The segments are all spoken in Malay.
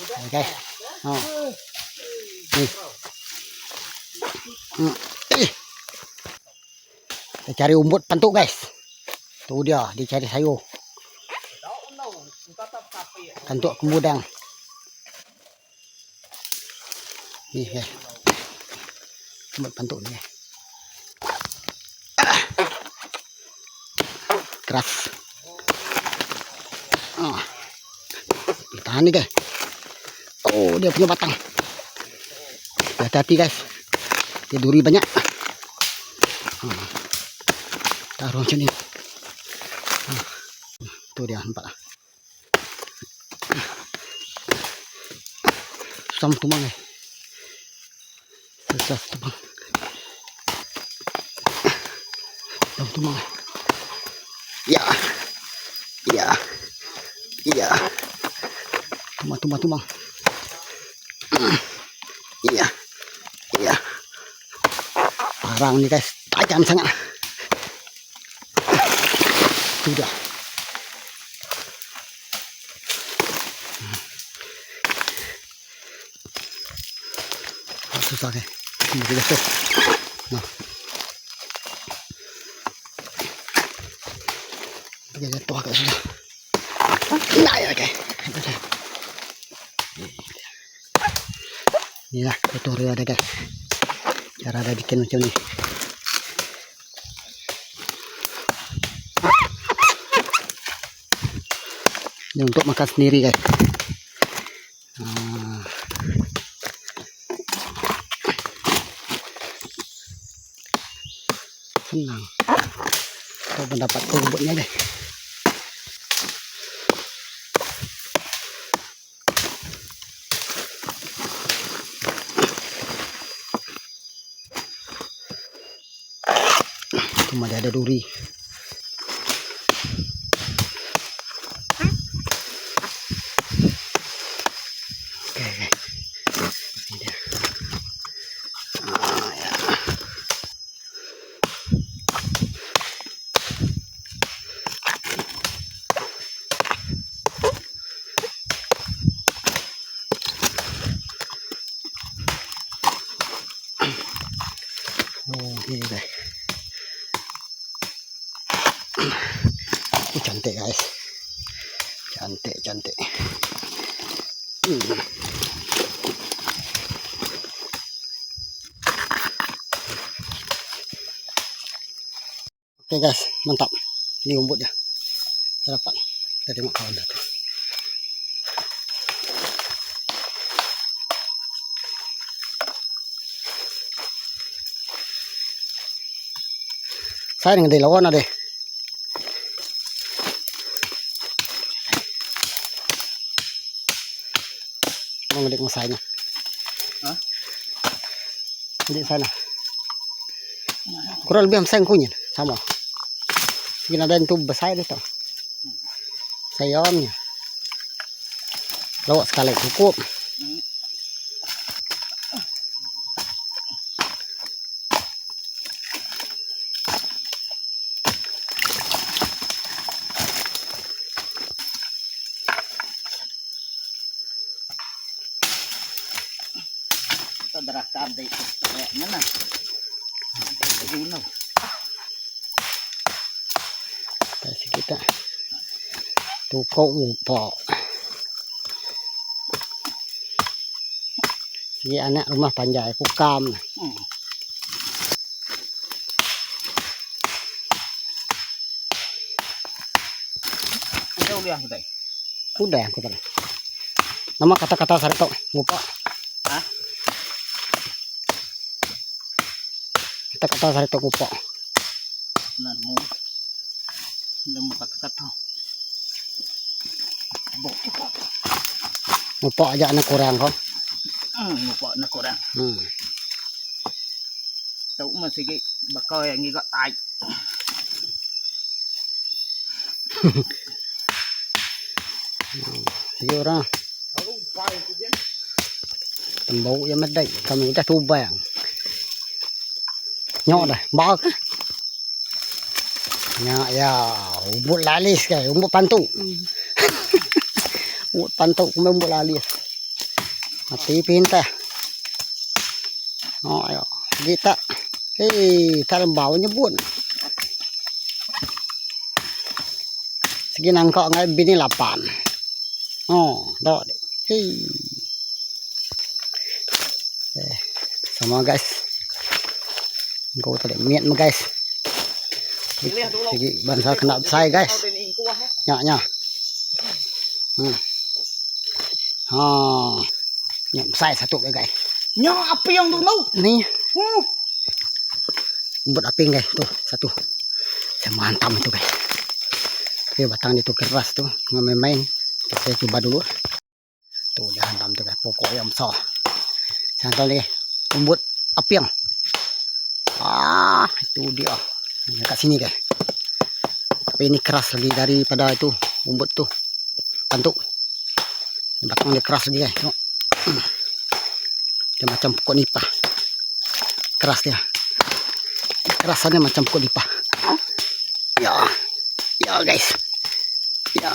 Guys. Oh. Nih. Kita cari umbut pantuk guys. Tuh dia cari sayur. Pantuk kemudang. Nih guys. Umbut pantuk nih. Keras. Oh. Tahan nih guys. Oh, dia punya batang. Hati-hati guys. Dia duri banyak. Taruh macam ni. Tuh dia nampak. Susah tumbang guys. Susah tumbang. Tumbang. Ya. Ya. Ya. Tumbang. Iya. Iya. Parang nih guys, tajam sangat. Sudah. Susah guys. Ini guys. Nah. Dia jatuh agak susah. Nah ya guys. Inilah tutorial ada guys. Cara ada bikin macam ni. Ini untuk makan sendiri guys. Senang. Kau mendapat rumputnya deh. Cuma dia ada duri. Oke. Ini dia. Ya. Oh, ini guys. Cantik guys, cantik. Oke guys, mantap. Ini umbutnya. Kita dapat. Kita tengok kawan satu. Saya dengan dia lawan ada. Mau ngedik masanya. Hah? Ngedik sana. Kurang lebih sama kunyit sama. Mungkin ada yang tuh besar itu. Sayurnya. Lawak sekali cukup. Darah kabel itu kayaknya nah. Begini. Kasih kita tukau upok. Si anak rumah panjai kukam. Udah aku tahu. Nama kata-kata sarto upok. Kata-kata sarito kupo. Nah, mau kata-kata. Ngupo aja anak kurang kok. Ngupo anak kurang. Tahu masih bakal yang gak tai. Sige orang. Tembau yang medai. Kami udah tubang. Nyok dah, bak. Nyok ya, umbut lalis guys, umbut pantuk. Umbut pantuk, umbut lalis. Matipin ta. Oh, ayo. Kita. Hei, kalbaw niya bun. Sige nangko ngay binilapan. Oh, do. Hei. Sama guys. Go tadi miet mo guys. Sige, bansa kena saya guys. Nya. Nyam saya satu guys. Nya api yang dulu. Ini. Buat api guys, tuh satu. Saya mantap itu guys. Oke, batang itu keras tuh, nggak main. Saya coba dulu. Tuh dia hantam tuh guys, pokok yang besar. Saya hantam lagi. Umbut api yang. Itu dia. Dekat sini guys. Tapi ini keras lagi daripada itu umbut tuh. Tantuk. Batang dia keras lagi guys. Tengok. Dia macam pokok nipah. Keras dia. Rasanya macam pokok nipah. Ya guys. Ya.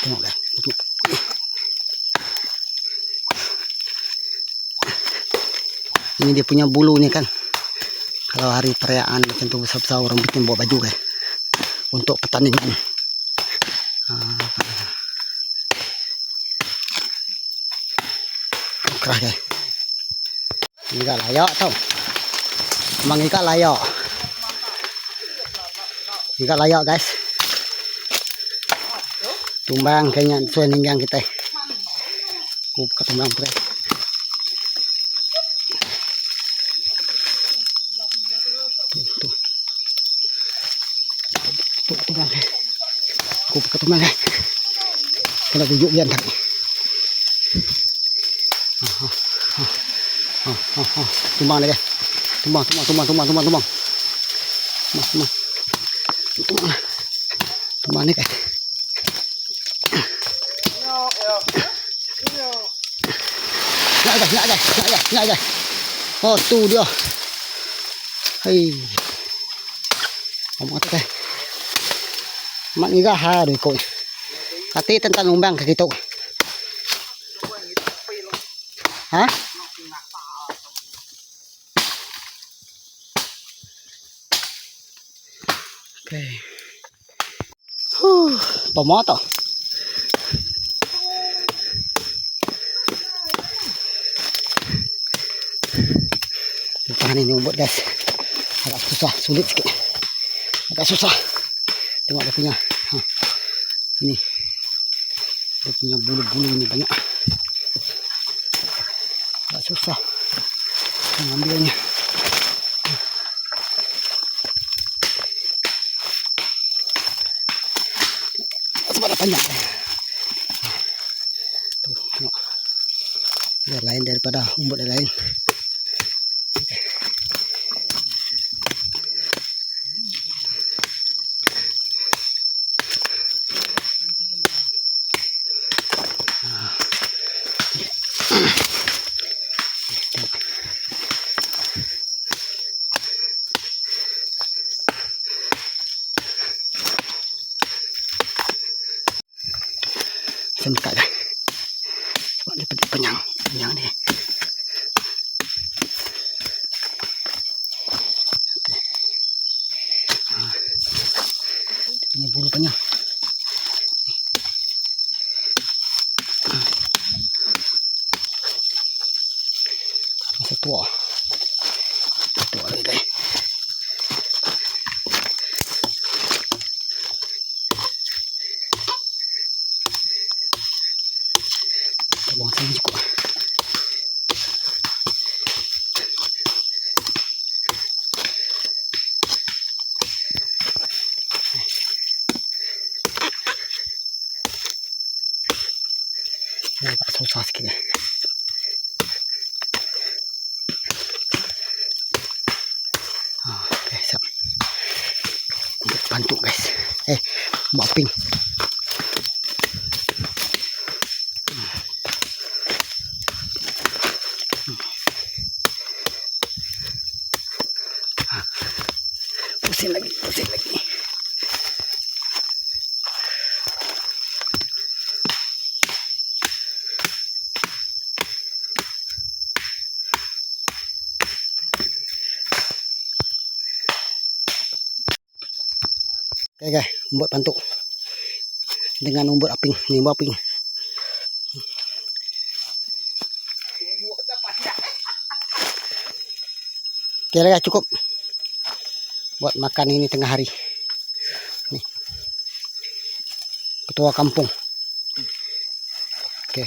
Tengok guys. Ini dia punya bulu nih kan. Kalau hari perayaan macam tu besar-besar orang bikin bawa baju guys. Untuk pertandingan. Keras guys. Ini gak layak tau. Emang ikan layak. Ikan layak guys. Tumbang kayaknya sesuai dengan kita. Buka tumbang guys. Tuh tumbang guys. Buka tumbang guys. Kena tujuk dia tadi. Tumbang deh guys. Tumbang. Tumbang ni guys. Nak guys. Oh tu dia. Hei. Kamu kata guys. Mak ni gah hari kau. Hati tentang umbang ke kita. Hah? Okay. Pemoto. Tahan ini umbut guys. Agak susah, sulit sikit. Agak susah. Tengok dia punya. Ini. Dia punya bulu-bulu ini banyak. Agak susah mengambilnya. Sebenarnya panjang. Tuh, tengok. Dia lain daripada umbut yang lain. Sempat dah. Sebab dia pergi penyang dia. Dia punya bulu penyang. Masih tua. Tua lagi guys. Buang sini cukup. Agak susah sikit. Oke, siap. Bantu guys. Baping. Pusing lagi. Oke guys, buat pantuk dengan umbut aping, ini umbut aping. Oke lah guys, cukup buat makan ini tengah hari. Nih, ketua kampung. Oke.